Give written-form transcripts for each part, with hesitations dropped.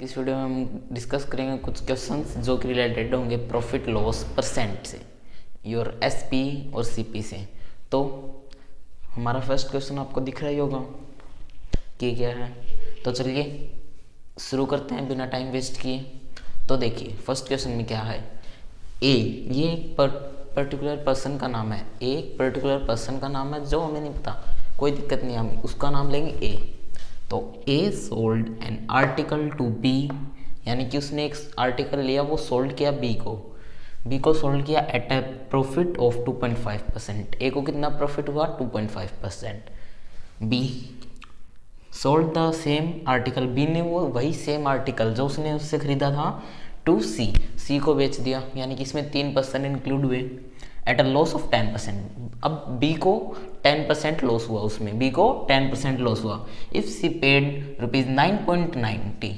इस वीडियो में हम डिस्कस करेंगे कुछ क्वेश्चंस जो कि रिलेटेड होंगे प्रॉफिट लॉस परसेंट से, योर एसपी और सीपी से। तो हमारा फर्स्ट क्वेश्चन आपको दिख रहा ही होगा कि क्या है। तो चलिए शुरू करते हैं बिना टाइम वेस्ट किए। तो देखिए फर्स्ट क्वेश्चन में क्या है, ए ये एक पर्टिकुलर पर्सन का नाम है। एक पर्टिकुलर पर्सन का नाम है जो हमें नहीं पता, कोई दिक्कत नहीं, हम उसका नाम लेंगे ए। तो A sold an article to B, यानी कि उसने एक आर्टिकल लिया, वो सोल्ड किया बी को सोल्ड किया at a profit of 2.5%। A को कितना प्रॉफिट हुआ? 2.5%। B sold the same article, B ने वो वही सेम आर्टिकल जो उसने उससे खरीदा था टू सी को बेच दिया, यानी कि इसमें 3% इंक्लूड हुए एट अ लॉस ऑफ 10%। अब बी को 10% लॉस हुआ, उसमें बी को 10% लॉस हुआ। इफ सी पेड ₹9.90,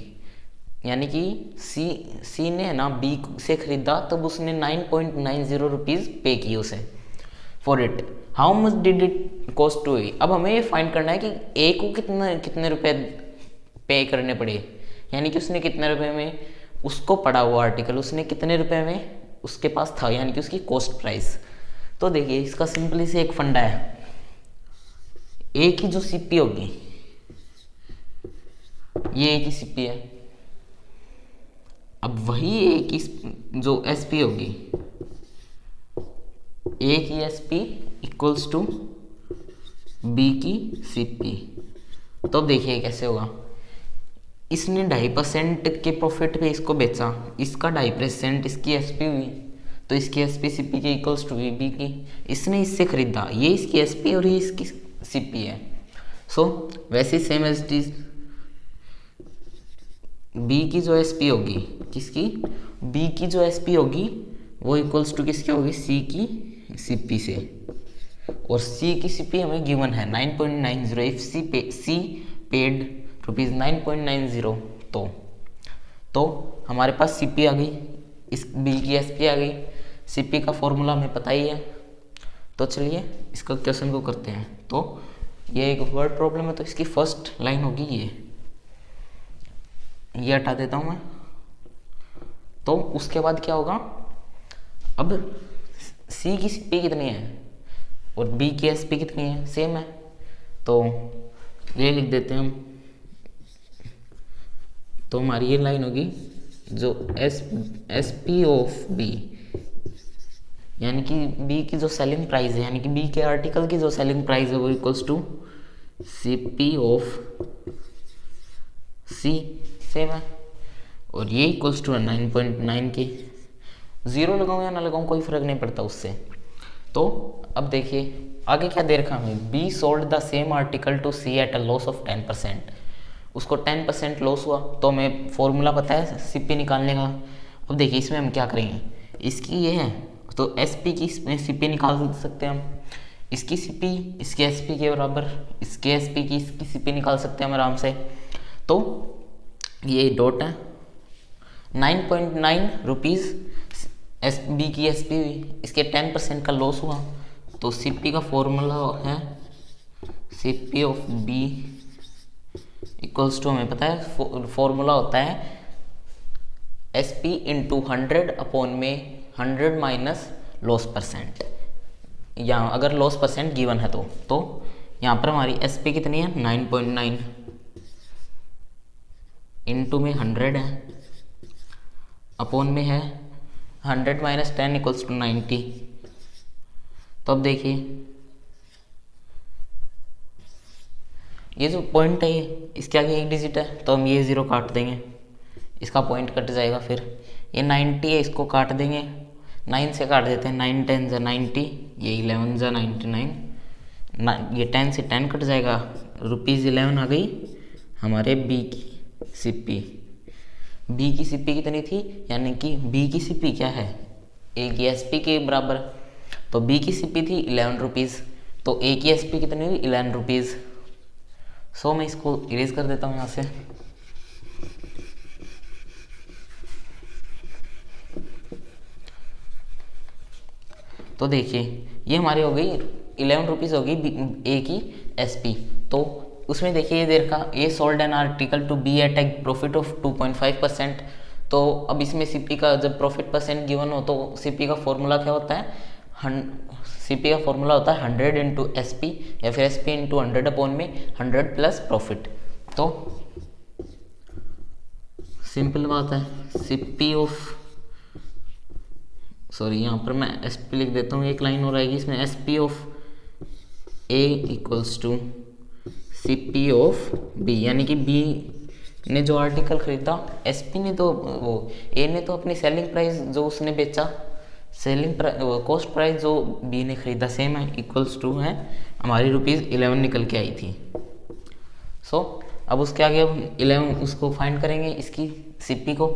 यानी कि सी ने ना बी से खरीदा तब उसने 9.90 रुपीज़ पे किए उसे for it. How much did it cost to A. अब हमें ये फाइंड करना है कि ए को कितने रुपए पे करने पड़े, यानी कि उसने कितने रुपए में उसको पड़ा हुआ आर्टिकल उसने कितने रुपए में उसके पास था, यानी कि उसकी कॉस्ट प्राइस। तो देखिए इसका सिंपली से एक फंडा है, ए की जो सीपी होगी, ये ए की सीपी है। अब वही ए की जो एसपी होगी, ए की एसपी इक्वल्स टू बी की सीपी। तो अब देखिए कैसे होगा, इसने 2.5% के प्रॉफिट पे इसको बेचा, इसका 2.5% इसकी एसपी हुई, तो इसकी एसपी सीपी के इक्वल्स टू बी की। इसने इससे खरीदा, ये इसकी एसपी और ये इसकी सीपी है। सो वैसे same as it is B की जो एसपी होगी, किसकी? बी की जो एसपी होगी वो इक्वल्स टू किसकी होगी? सी की सीपी से। और सी की सीपी हमें गिवन है 9.90। इफ सी पेड ₹9.90, तो हमारे पास सीपी आ गई, इस बी की एसपी आ गई। सीपी का फॉर्मूला हमें पता ही है। तो चलिए इसका क्वेश्चन को करते हैं। तो ये एक वर्ड प्रॉब्लम है, तो इसकी फर्स्ट लाइन होगी ये हटा देता हूँ मैं। तो उसके बाद क्या होगा, अब सी की सीपी कितनी है और बी की एसपी कितनी है, सेम है, तो ये लिख देते हैं हम। तो हमारी ये लाइन होगी जो एस पी ऑफ बी, यानी कि बी की जो सेलिंग प्राइस है, यानी कि बी के आर्टिकल की जो सेलिंग प्राइस है वो equals to C P of C, same है। और ये इक्वल्स टू 9.9 के। जीरो लगाऊं या ना लगाऊं कोई फर्क नहीं पड़ता उससे। तो अब देखिए आगे क्या दे रखा हमें, B sold the same article to C at a loss of 10%। उसको 10% लॉस हुआ, तो हमें फॉर्मूला पता है सीपी निकालने का। अब देखिए इसमें हम क्या करेंगे, इसकी ये है तो एसपी की इसमें सीपी निकाल सकते हैं हम, इसकी सीपी इसके एसपी के बराबर, इसके एसपी की इसकी सीपी निकाल सकते हैं हम आराम से। तो ये डॉट है 9.9 रुपीज़ एस बी की एसपी हुई, इसके 10% का लॉस हुआ, तो सीपी का फॉर्मूला है CP of B equals to, हमें पता है फॉर्मूला होता है एस पी इंटू 100 अपॉन में 100 माइनस लॉस परसेंट, या अगर लॉस परसेंट गिवन है तो यहाँ पर हमारी एस पी कितनी है 9.9 इंटू में 100 है, अपॉन में है 100 माइनस 10 इक्वल्स टू 90। तो अब देखिए ये जो पॉइंट है इसके आगे एक डिजिट है, तो हम ये 0 काट देंगे, इसका पॉइंट कट जाएगा। फिर ये 90 है, इसको काट देंगे, 9 से काट देते हैं, 9 10 जा 90, ये 11 जा 99, ये 10 से 10 कट जाएगा, ₹11 आ गई हमारे बी की सीपी। बी की सीपी कितनी थी, यानी कि बी की सीपी क्या है, ए की एसपी के बराबर, तो बी की सीपी थी 11 रुपीज़, तो ए की एसपी कितनी हुई 11 रुपीज़। सो मैं इसको इरेज कर देता हूँ यहाँ से। तो देखिए ये हमारी हो गई 11 रुपीज़ होगी ए की एसपी, तो उसमें देखिए ये देर का A sold an article to B at a profit of 2.5%। तो अब इसमें सीपी का जब प्रॉफिट परसेंट गिवन हो तो सीपी का फॉर्मूला क्या होता है, सीपी का फॉर्मूला होता है 100 इंटू एस पी या फिर एस पी इंटू 100 अपॉन में 100 प्लस प्रॉफिट। तो सिंपल बात है, सीपी ऑफ यहाँ पर मैं एस पी लिख देता हूँ, एक लाइन और आएगी इसमें, S P of A equals to C P of B, यानी कि बी ने जो आर्टिकल खरीदा, एस पी ने तो वो ए ने तो अपनी सेलिंग प्राइस जो उसने बेचा, सेलिंग कॉस्ट प्राइस जो बी ने खरीदा सेम है, इक्वल्स टू है हमारी ₹11 निकल के आई थी। अब उसके आगे हम 11 उसको फाइंड करेंगे, इसकी सीपी को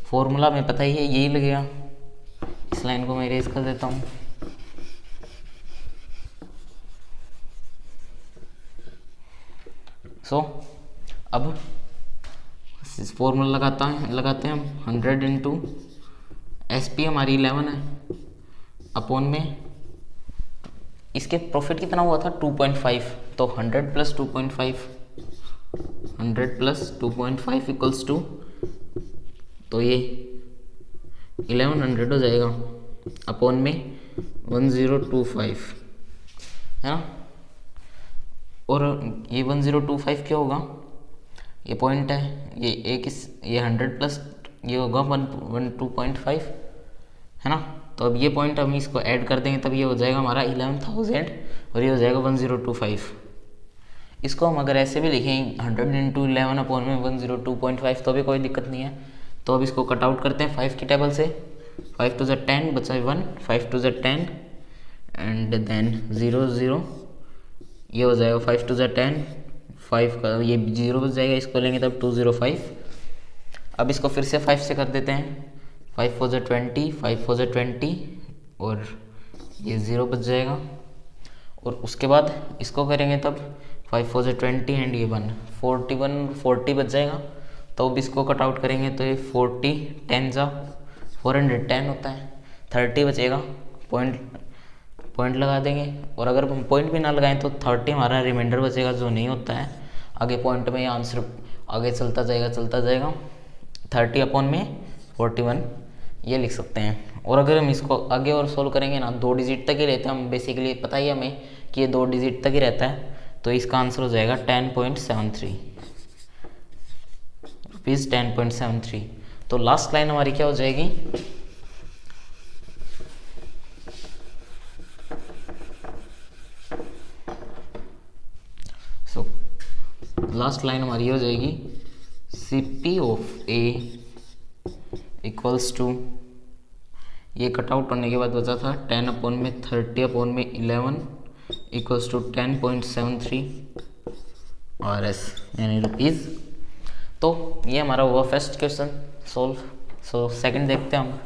फॉर्मूला में पता ही है यही लगेगा। इस लाइन को मैं इरेज कर देता हूँ। अब फॉर्मूला लगाते हैं हम 100 इंटू एस पी हमारी 11 है अपॉन में इसके प्रॉफिट कितना हुआ था 2.5, तो 100 प्लस 2.5, 100 प्लस 2.5 इक्वल्स टू, तो ये 1100 हो जाएगा अपॉन में 1025 है ना। और ये 1025 क्या होगा, ये पॉइंट है, ये 100 प्लस ये होगा 2.5 है ना। तो अब ये पॉइंट हम इसको ऐड कर देंगे तब ये हो जाएगा हमारा 11,000 और ये हो जाएगा 1025। इसको हम अगर ऐसे भी लिखें 100 इंटू 11 अपॉन में 102.5 तो भी कोई दिक्कत नहीं है। तो अब इसको कट आउट करते हैं 5 की टेबल से, 5 टू ज़ 10 बचा 1, 5 टू ज़ 10 एंड देन 0 0, ये हो जाएगा 5 टू ज़ 10, 5 का ये 0 बच जाएगा, इसको लेंगे तब 205। अब इसको फिर से 5 से कर देते हैं, 5 4 ज़ 20, 5 4 ज़ 20 और ये 0 बच जाएगा। और उसके बाद इसको करेंगे तब 5 4 ज़ 20 एंड ये 40 बच जाएगा। तो अब इसको कट आउट करेंगे तो ये 40 10 ज़ा 410 होता है, 30 बचेगा, पॉइंट लगा देंगे। और अगर हम पॉइंट भी ना लगाएं तो 30 हमारा रिमाइंडर बचेगा जो नहीं होता है। आगे पॉइंट में आंसर आगे चलता जाएगा 30 अपॉन में 41 ये लिख सकते हैं। और अगर हम इसको आगे और सोल्व करेंगे ना, 2 डिजिट तक ही रहते हैं हम, बेसिकली पता ही हमें कि ये 2 डिजिट तक ही रहता है, तो इसका आंसर हो जाएगा 10.73 रुपीज़ 10.73। तो लास्ट लाइन हमारी क्या हो जाएगी, लास्ट लाइन हमारी हो जाएगी CP of A equals to, ये कट आउट होने के बाद बचा था 10 अपॉन में 30 अपॉन में 11 इक्वल्स टू 10.73 RS यानी रुपीज़। तो ये हमारा हुआ फर्स्ट क्वेश्चन सोल्व। सेकंड देखते हैं हम।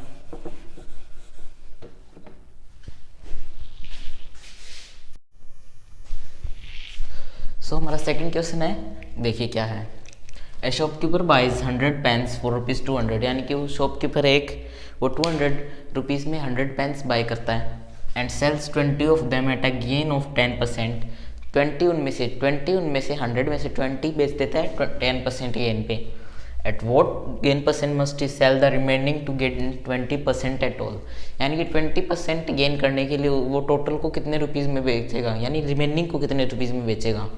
हमारा सेकंड क्वेश्चन है, देखिए क्या है। ए शॉपकीपर बाइज 100 पेन्स फॉर ₹200, यानी कि वो शॉपकीपर वो 200 रुपीज़ में 100 पेन्स बाय करता है and sells 20 of them at a gain of 10%। 20 उनमें से 100 में से 20 बेच देता है 10% गेन पे। At what gain percent must he sell the remaining to get 20% at all, यानी कि 20% गेन करने के लिए वो टोटल को कितने रुपीज़ में बेचेगा, यानी रिमेनिंग को कितने रुपीज़ में बेचेगा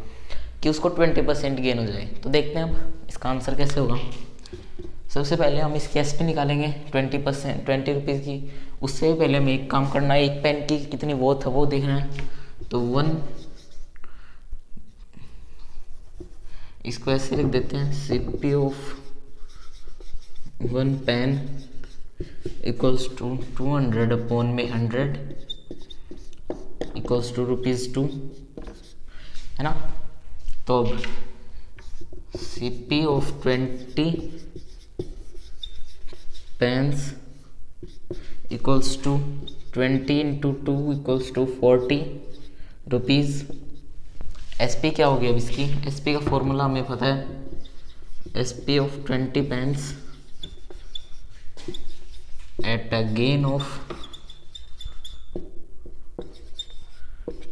कि उसको 20% गेन हो जाए। तो देखते हैं अब इसका आंसर कैसे होगा। सबसे पहले हम इसकी एसपी निकालेंगे 20 रुपीज़ की। उससे पहले हमें एक काम करना है, एक पेन की कितनी वॉथ है वो देखना है। तो 1, इसको ऐसे लिख देते हैं, CP of 1 pen equals to 200 upon में 100 इक्वल्स टू ₹2 है ना। तो अब CP of 20 pens equals to 20 into 2 equals to 40 rupees. SP क्या हो गया अब इसकी, एसपी का फॉर्मूला हमें पता है, SP of 20 pens at a gain of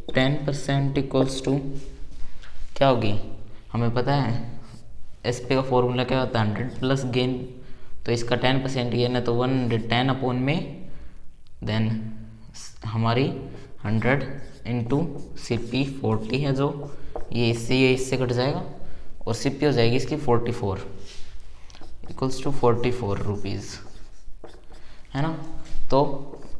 10% equals to क्या होगी हमें पता है एस पी का फॉर्मूला क्या होता है, 100 प्लस गेन, तो इसका 10% गेन है तो 110 अपॉन में देन हमारी 100 इंटू सी पी 40 है, जो ये इससे कट जाएगा और सी पी हो जाएगी इसकी 44 इक्वल्स टू 44 रुपीज़, है ना। तो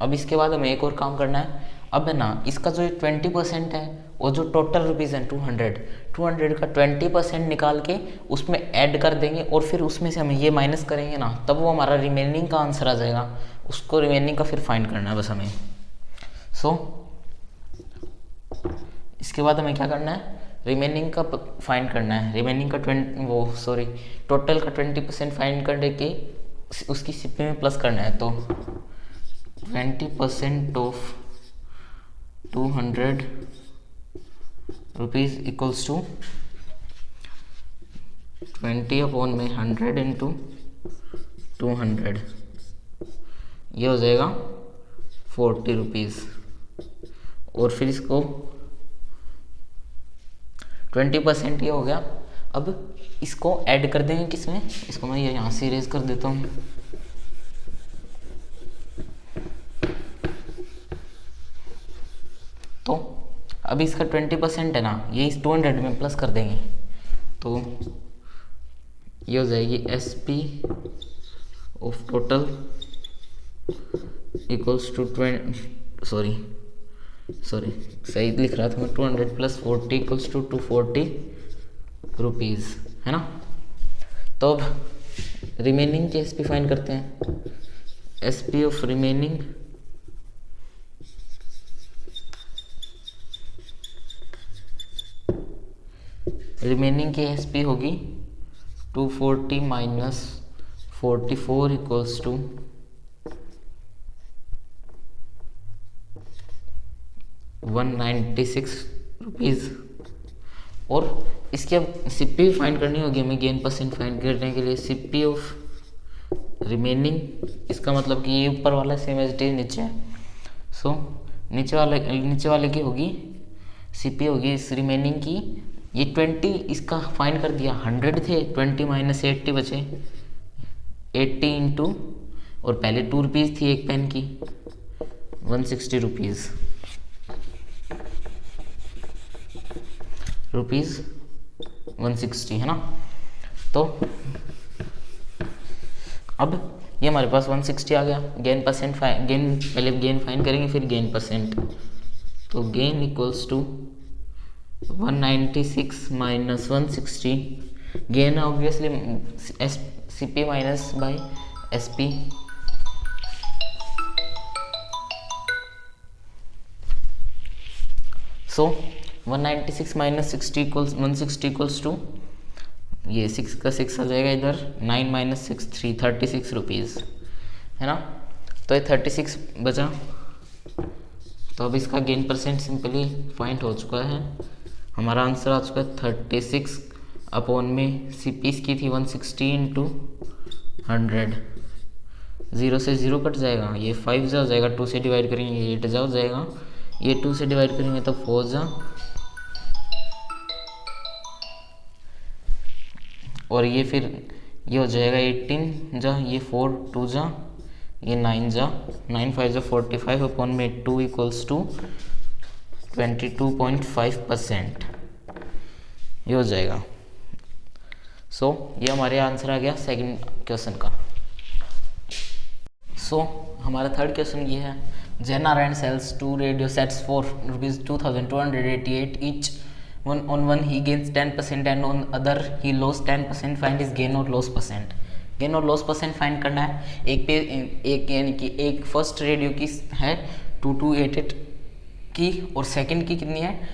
अब इसके बाद हमें एक और काम करना है। अब है ना इसका जो 20% है वो जो टोटल रुपीज़ है 200 का 20% निकाल के उसमें ऐड कर देंगे और फिर उसमें से हमें ये माइनस करेंगे ना, तब वो हमारा रिमेनिंग का आंसर आ जाएगा। उसको रिमेनिंग का फिर फाइंड करना है बस हमें। इसके बाद हमें क्या करना है, रिमेनिंग का फाइंड करना है। रिमेनिंग का टोटल का 20% फाइंड करने के उसकी सीपी में प्लस करना है। तो 20% of 200 rupees equals to 20 upon में 100 इंटू 200, ये हो जाएगा 40 रुपीज़। और फिर इसको 20% ये हो गया। अब इसको ऐड कर देंगे किसमें, इसको मैं ये यहाँ से इरेज कर देता हूँ। तो अब इसका 20% है ना, ये इस 200 में प्लस कर देंगे तो ये हो जाएगी S P of total equals to सही लिख रहा था मैं, 200 प्लस 40 इक्वल्स टू 240 रुपीज़, है ना। तो अब रिमेनिंग के एस पी फाइंड करते हैं। एस पी ऑफ रिमेनिंग की एस पी होगी 240 माइनस 44 इक्वल्स टू 196 रुपीज़। और इसकी अब सीपी फाइंड करनी होगी हमें, गेन परसेंट फाइंड करने के लिए। सीपी ऑफ रिमेनिंग, इसका मतलब कि ये ऊपर वाला सेम एज इट इज नीचे है। नीचे वाले की होगी सीपी होगी इस रिमेनिंग की, ये 20 इसका फाइंड कर दिया, 100 थे, 20 माइनस 80 बचे, 80 इंटू, और पहले 2 रुपीज़ थी एक पेन की, 160 रुपीज़ 160, है ना। तो अब ये हमारे पास 160 आ गया। पहले गेन फाइंड करेंगे फिर गेन परसेंट। तो gain equals to 196 minus 160, gain obviously C P minus by S P. So 196 minus 160 equals to, ये 6 का 6 आ जाएगा इधर, 9 माइनस 6 3, 36 रुपीज़, है ना। तो ये 36 बचा। तो अब इसका गेन परसेंट सिंपली फाइंड हो चुका है, हमारा आंसर आ चुका है 36 अपॉन में सी पी की थी 160 इंटू 100, 0 से 0 कट जाएगा, ये 5 जा हो जाएगा, 2 से डिवाइड करेंगे ये 8 जा हो जाएगा, ये 2 से डिवाइड करेंगे तो 4 जा, और ये फिर ये हो जाएगा 18 जा, ये 4 2 जा, ये 9 जा, 9 5 जा 45 अपॉन में 2 इक्वल्स टू 22.5%, ये हो जाएगा। ये हमारे आंसर आ गया सेकंड क्वेश्चन का। हमारा थर्ड क्वेश्चन ये है, J Narayan sells 2 radio sets for ₹2,288 each. On one he gains 10% and on other he loses 10%. Find his gain or loss percent. Gain और लॉस परसेंट फाइंड करना है। एक यानी कि एक फर्स्ट रेडियो की है 2288 की और सेकंड की कितनी है,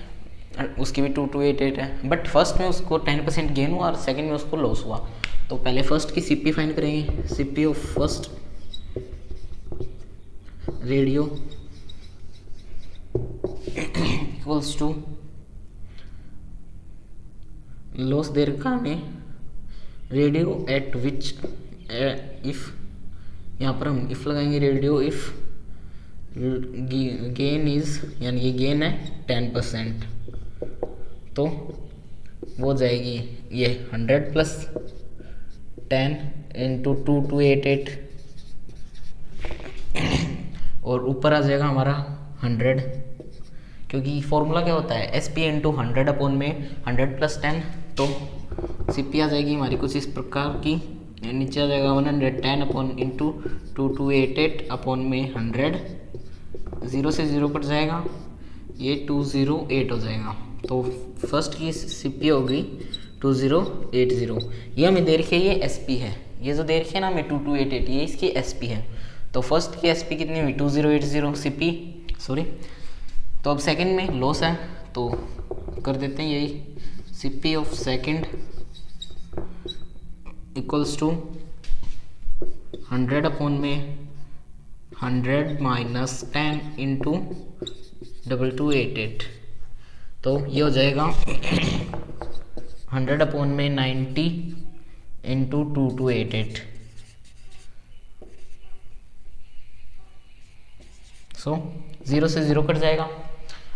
उसकी भी 2288 है, बट फर्स्ट में उसको 10% गेन हुआ और सेकंड में उसको लॉस हुआ। तो पहले फर्स्ट की सीपी फाइंड करेंगे। CP of first radio equals to loss दे रखा हमें रेडियो एट विच, इफ, यहाँ पर हम इफ लगाएंगे, रेडियो इफ गेन इज, यानी ये गेन है 10%, तो वो जाएगी ये 100 प्लस 10 इंटू 2288 और ऊपर आ जाएगा हमारा 100, क्योंकि फॉर्मूला क्या होता है SP इंटू 100 अपॉन में 100 प्लस 10, तो CP आ जाएगी हमारी कुछ इस प्रकार की, नीचे आ जाएगा 110 अपॉन इंटू 2288 अपॉन में 100, 0 से 0 कट जाएगा, ये 208 हो जाएगा। तो फर्स्ट की CP होगी 2080। ये हमें दे रखी है, ये SP है, ये जो दे रखी है ना हमें 2288, ये इसकी SP है। तो फर्स्ट की SP कितनी हुई 2080 CP, सॉरी। तो अब सेकंड में लॉस है तो कर देते हैं यही, CP of second equals to 100 upon में 100 माइनस 10 इंटू 2288, तो ये हो जाएगा 100 अपॉन में 90 इंटू 2288। सो 0 से 0 कट जाएगा।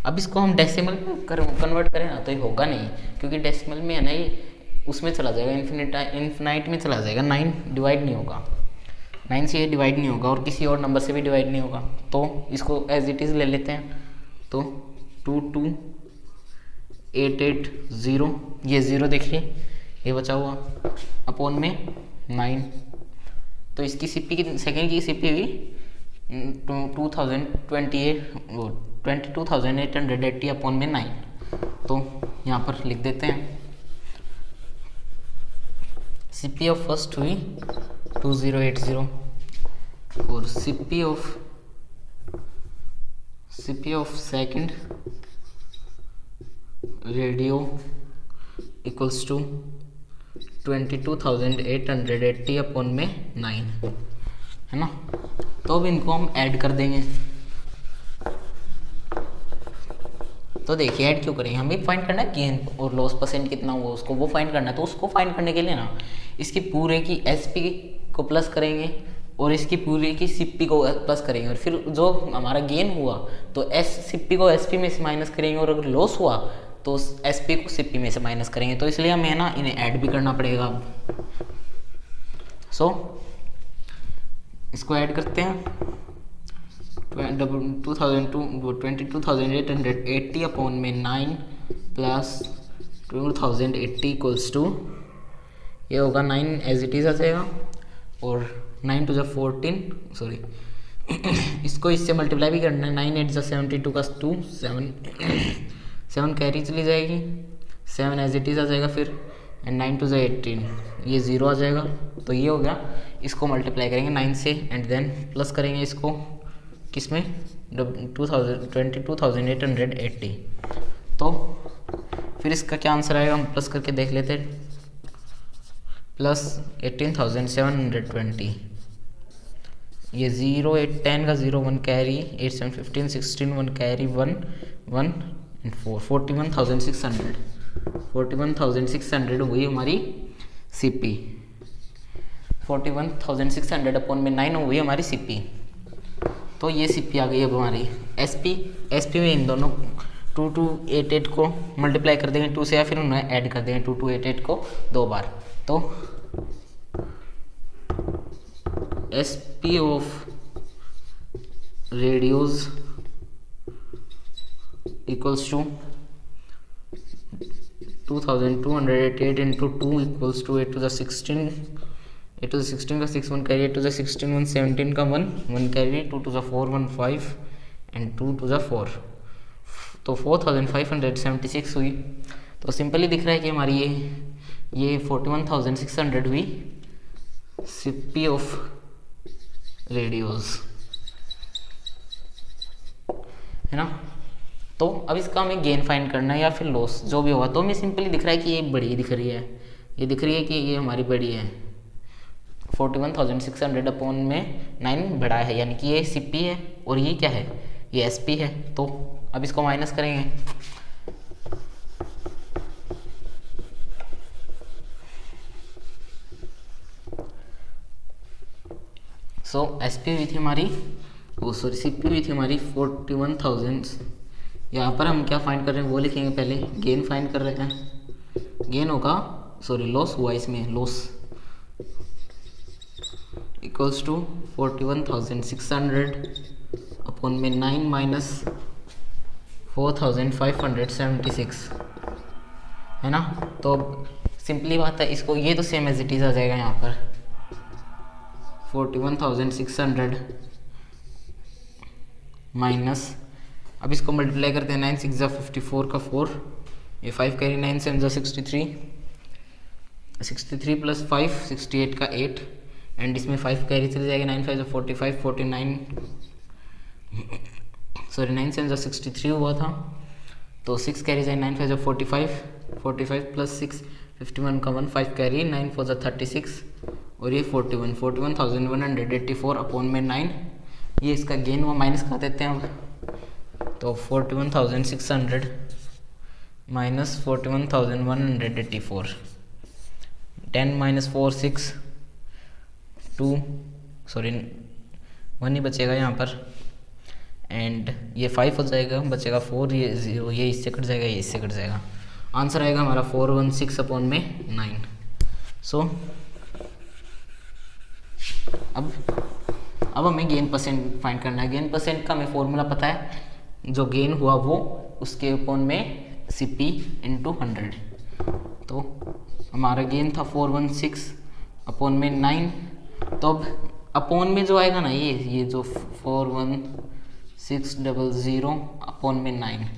अब इसको हम डेसिमल में कन्वर्ट करें ना तो ये होगा नहीं, क्योंकि डेसिमल में है ना ये उसमें चला जाएगा, इन्फिनाइट में चला जाएगा, 9 डिवाइड नहीं होगा, 9 से ये डिवाइड नहीं होगा और किसी और नंबर से भी डिवाइड नहीं होगा। तो इसको एज इट इज़ ले लेते हैं, तो 22880, ये 0 देखिए ये बचा हुआ अपॉन में 9, तो इसकी CP की सेकेंड की CP हुई 22,880 अपॉन में 9। तो यहाँ पर लिख देते हैं CP ऑफ फर्स्ट हुई 2080 और CP of second radio equals to 22,880 upon में 9, है ना। तो अब इनको हम ऐड कर देंगे। तो देखिए ऐड क्यों करेंगे, हमें फाइंड करना है गेन और लॉस परसेंट कितना हुआ उसको, वो फाइंड करना है। तो उसको फाइंड करने के लिए ना इसकी पूरे की SP को प्लस करेंगे और इसकी पूरी की CP को प्लस करेंगे, और फिर जो हमारा गेन हुआ तो CP को SP में से माइनस करेंगे, और अगर लॉस हुआ तो SP को CP में से माइनस करेंगे। तो इसलिए हमें ना इन्हें ऐड भी करना पड़ेगा। सो इसको ऐड करते हैं, 22,880 अपॉन में 9 प्लस 2080 इक्वल्स टू, ये होगा 9 एज इट इज आ जाएगा, और 9 टू 14, सॉरी इसको इससे मल्टीप्लाई भी करना है, 9 8 72 का 2 7 कैरी चली जाएगी, 7 एज इट इज आ जाएगा फिर, एंड 9 टू 18, ये 0 आ जाएगा। तो ये हो गया, इसको मल्टीप्लाई करेंगे 9 से एंड देन प्लस करेंगे इसको किसमें 22,880। तो फिर इसका क्या आंसर आएगा हम प्लस करके देख लेते हैं, प्लस 18,720, ये 0 8 10 का 0 1 कैरी, 8 7 15 16 1 कैरी 1 1 एंड 4 41,600 हुई हमारी CP, 41,600 अपॉन में 9 हुई हमारी CP। तो ये CP आ गई अब हमारी। SP में इन दोनों 2288 को मल्टीप्लाई कर देंगे 2 से, या फिर उन्हें ऐड कर देंगे 2288 को 2 बार। तो SP of radios equals to 2288 into 2 equals to 8 to the 16, 8 to the 16 का 6 1 कैरी, 8 टू द 16 1 17 का 1 1 carry, 2 to the 4 1 5 and 2 to the 4, तो 4576 हुई। तो सिंपली दिख रहा है कि हमारी ये 41,600 हुई CP ऑफ रेडियोज, है ना। तो अब इसका हमें गेन फाइंड करना है या फिर लॉस जो भी होगा। तो हमें सिंपली दिख रहा है कि ये बड़ी दिख रही है, ये दिख रही है कि ये हमारी बड़ी है, 41,600 अपॉन में 9 बड़ा है, यानी कि ये CP है और ये क्या है, ये SP है। तो अब इसको माइनस करेंगे, सो SP हुई थी हमारी, CP हुई थी हमारी 41,000। यहाँ पर हम क्या फाइंड कर रहे हैं वो लिखेंगे, पहले गेन फाइंड कर रहे हैं, गेन होगा, सॉरी लॉस हुआ इसमें, लॉस इक्वल्स टू 41,600 अपॉन में 9 माइनस 4,576 है ना। तो सिंपली बात है, इसको ये तो सेम एज इट इज़ आ जाएगा यहाँ पर 41,600 माइनस, अब इसको मल्टीप्लाई करते हैं, 9 6 जा 54 का 4, ये 5 कैरी 9 7 जा 63, 63 प्लस 5 68 का 8, एंड इसमें 5 कैरी चले जाएगा, 9 5 जा 45 49, सॉरी 9 7 जा 63 हुआ था, तो 6 कैरी जाए 9 5 जा 45 45 प्लस 6 51 का 1 5 कैरी 9 4 जा 36 और ये 41,184 अपॉन में 9, ये इसका गेन हुआ, माइनस कर देते हैं अब, तो 41,600 माइनस 41,184, 10 माइनस 4 6 2, सॉरी 1 ही बचेगा यहाँ पर, एंड ये 5 हो जाएगा, बचेगा 4, ये 0, ये इससे कट जाएगा, ये इससे कट जाएगा, आंसर आएगा हमारा 416 अपॉन में 9। सो अब हमें गेन परसेंट फाइंड करना है। गेन परसेंट का हमें फॉर्मूला पता है, जो गेन हुआ वो उसके अपॉन में CP इंटू 100, तो हमारा गेन था 416 अपॉन में 9, तो अब अपॉन में जो आएगा ना, ये जो 41600 अपॉन में 9,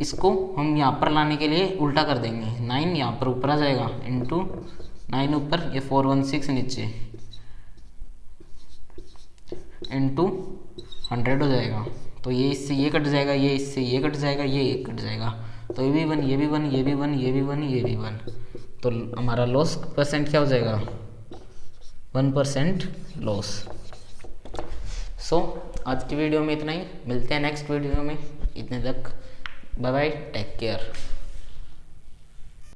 इसको हम यहाँ पर लाने के लिए उल्टा कर देंगे, 9 यहाँ पर ऊपर आ जाएगा इंटू 9 ऊपर, ये 416 नीचे इंटू 100 हो जाएगा, तो ये इससे ये कट जाएगा, ये इससे ये कट जाएगा, ये कट जाएगा, तो ये भी 1 ये भी 1 ये भी 1 ये भी 1 ये भी 1, तो हमारा लॉस परसेंट क्या हो जाएगा 1% लॉस। सो आज की वीडियो में इतना ही, मिलते हैं नेक्स्ट वीडियो में, इतने तक बाय बाय, टेक केयर।